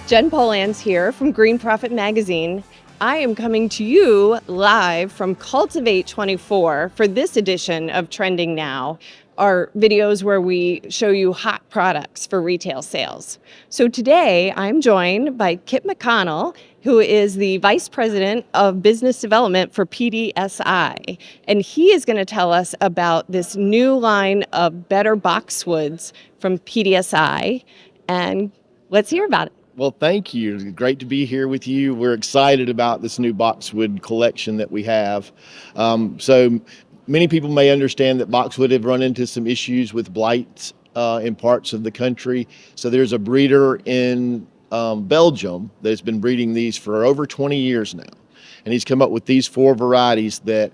Jen Polans here from Green Profit Magazine. I am coming to you live from Cultivate 24 for this edition of Trending Now, our videos where we show you hot products for retail sales. So today I'm joined by Kip McConnell, who is the Vice President of Business Development for PDSI. And he is going to tell us about this new line of Better Boxwoods from PDSI. And let's hear about it. Well, thank you. Great to be here with you. We're excited about this new boxwood collection that we have. So many people may understand that boxwood have run into some issues with blight in parts of the country. So there's a breeder in Belgium that's been breeding these for over 20 years now. And he's come up with these 4 varieties that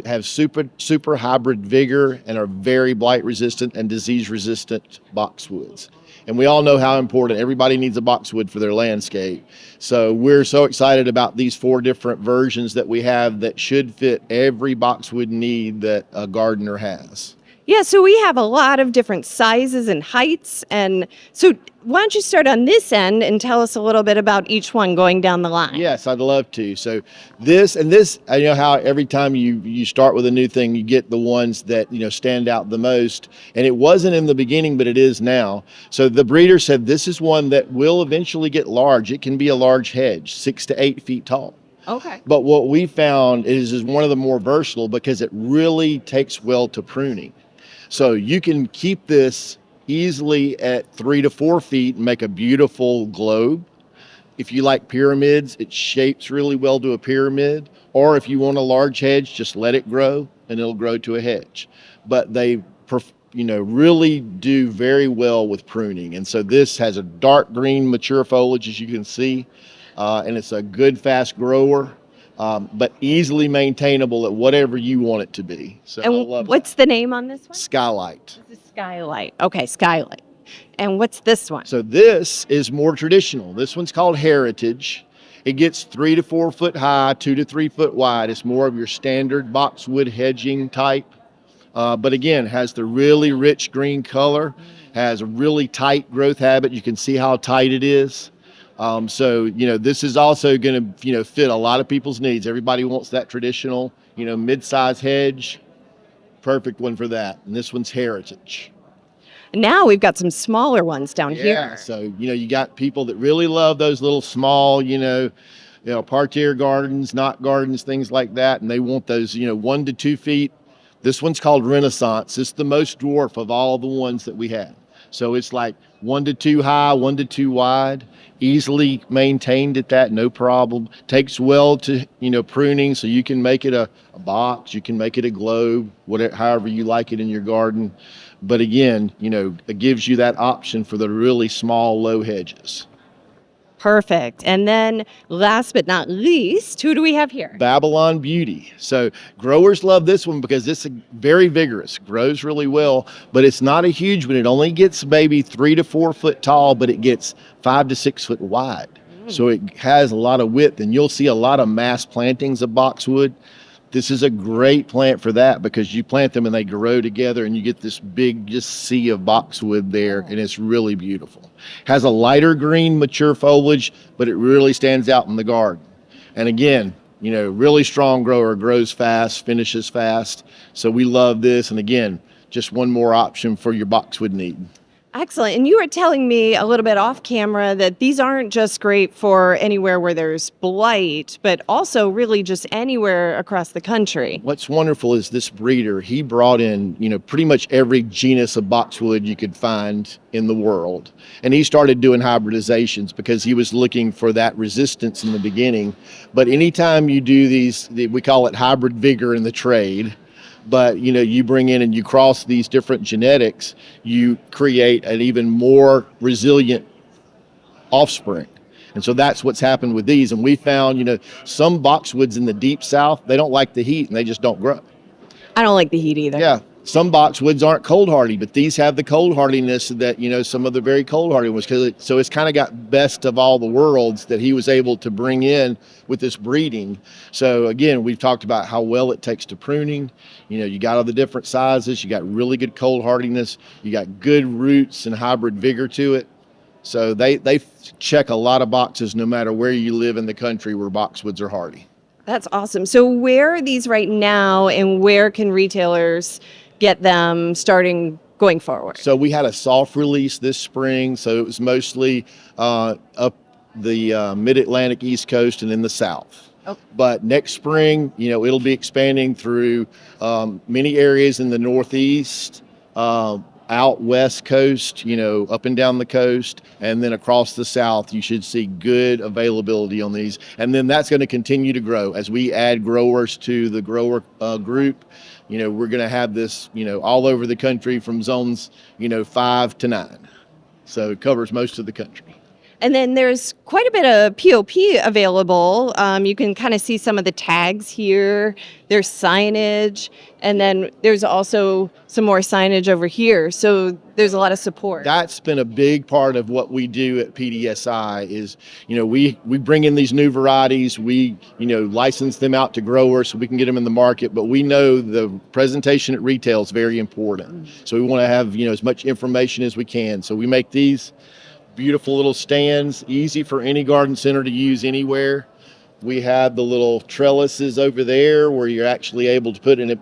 have super hybrid vigor and are very blight resistant and disease resistant boxwoods. And we all know how important everybody needs a boxwood for their landscape. So we're so excited about these 4 different versions that we have that should fit every boxwood need that a gardener has. Yeah, so we have a lot of different sizes and heights. And so why don't you start on this end and tell us a little bit about each one going down the line? Yes, I'd love to. So this, I know how every time you start with a new thing, you get the ones that, stand out the most. And it wasn't in the beginning, but it is now. So the breeder said this is one that will eventually get large. It can be a large hedge, 6 to 8 feet tall. Okay. But what we found is one of the more versatile because it really takes well to pruning. So you can keep this easily at 3 to 4 feet and make a beautiful globe. If you like pyramids, it shapes really well to a pyramid. Or if you want a large hedge, just let it grow and it'll grow to a hedge. But they really do very well with pruning. And so this has a dark green mature foliage, as you can see, and it's a good fast grower. But easily maintainable at whatever you want it to be. So and what's the name on this one? Skylight. This is Skylight. Okay, Skylight. And what's this one? So this is more traditional. This one's called Heritage. It gets 3 to 4 foot high, 2 to 3 foot wide. It's more of your standard boxwood hedging type. But again, has the really rich green color, has a really tight growth habit. You can see how tight it is. So this is also going to, fit a lot of people's needs. Everybody wants that traditional, mid-size hedge. Perfect one for that. And this one's Heritage. Now we've got some smaller ones down here. So, you got people that really love those little small, parterre gardens, knot gardens, things like that. And they want those, 1 to 2 feet. This one's called Renaissance. It's the most dwarf of all the ones that we have. So it's like 1 to 2 high, 1 to 2 wide, easily maintained at that, no problem. Takes well to, pruning, so you can make it a box, you can make it a globe, whatever, however you like it in your garden. But again, it gives you that option for the really small, low hedges. Perfect. And then last but not least, who do we have here? Babylon Beauty. So growers love this one because it's very vigorous, grows really well, but it's not a huge one. It only gets maybe 3 to 4 foot tall, but it gets 5 to 6 foot wide. So it has a lot of width, and you'll see a lot of mass plantings of boxwood. This is a great plant for that because you plant them and they grow together and you get this big sea of boxwood there, and it's really beautiful. Has a lighter green mature foliage, but it really stands out in the garden. And again, really strong grower, grows fast, finishes fast. So we love this. And again, just one more option for your boxwood need. Excellent. And you were telling me a little bit off camera that these aren't just great for anywhere where there's blight, but also really just anywhere across the country. What's wonderful is this breeder, he brought in, pretty much every genus of boxwood you could find in the world. And he started doing hybridizations because he was looking for that resistance in the beginning. But anytime you do these, we call it hybrid vigor in the trade. But, you bring in and you cross these different genetics, you create an even more resilient offspring. And so that's what's happened with these. And we found, some boxwoods in the deep south, they don't like the heat and they just don't grow. I don't like the heat either. Yeah. Some boxwoods aren't cold hardy, but these have the cold hardiness that, some of the very cold hardy ones. So it's kind of got best of all the worlds that he was able to bring in with this breeding. So again, we've talked about how well it takes to pruning. You got all the different sizes. You got really good cold hardiness. You got good roots and hybrid vigor to it. So they check a lot of boxes no matter where you live in the country where boxwoods are hardy. That's awesome. So where are these right now, and where can retailers get them starting going forward? So we had a soft release this spring, so it was mostly up the mid-Atlantic East Coast and in the South. Oh. But next spring, it'll be expanding through many areas in the Northeast, out West Coast, up and down the coast, and then across the South. You should see good availability on these. And then that's going to continue to grow as we add growers to the grower group. We're going to have this, all over the country from zones, 5 to 9. So it covers most of the country. And then there's quite a bit of POP available. You can kind of see some of the tags here. There's signage, and then there's also some more signage over here. So there's a lot of support. That's been a big part of what we do at PDSI is, we bring in these new varieties. We, license them out to growers so we can get them in the market. But we know the presentation at retail is very important. So we want to have, as much information as we can. So we make these beautiful little stands, easy for any garden center to use anywhere. We have the little trellises over there where you're actually able to put in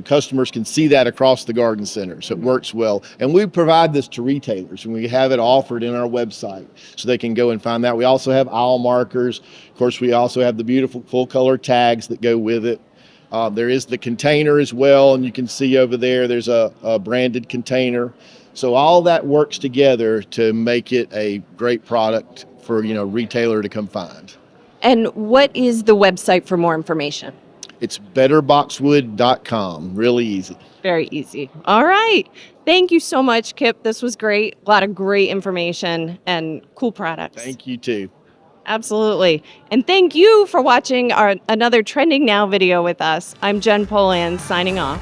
customers can see that across the garden center, so it works well. And we provide this to retailers, and we have it offered in our website so they can go and find that. We also have aisle markers. Of course, we also have the beautiful full color tags that go with it. There is the container as well, and you can see over there there's a branded container. So all that works together to make it a great product for retailer to come find. And what is the website for more information? It's betterboxwood.com. Really easy. Very easy. All right. Thank you so much, Kip. This was great. A lot of great information and cool products. Thank you too. Absolutely. And thank you for watching another Trending Now video with us. I'm Jen Poland signing off.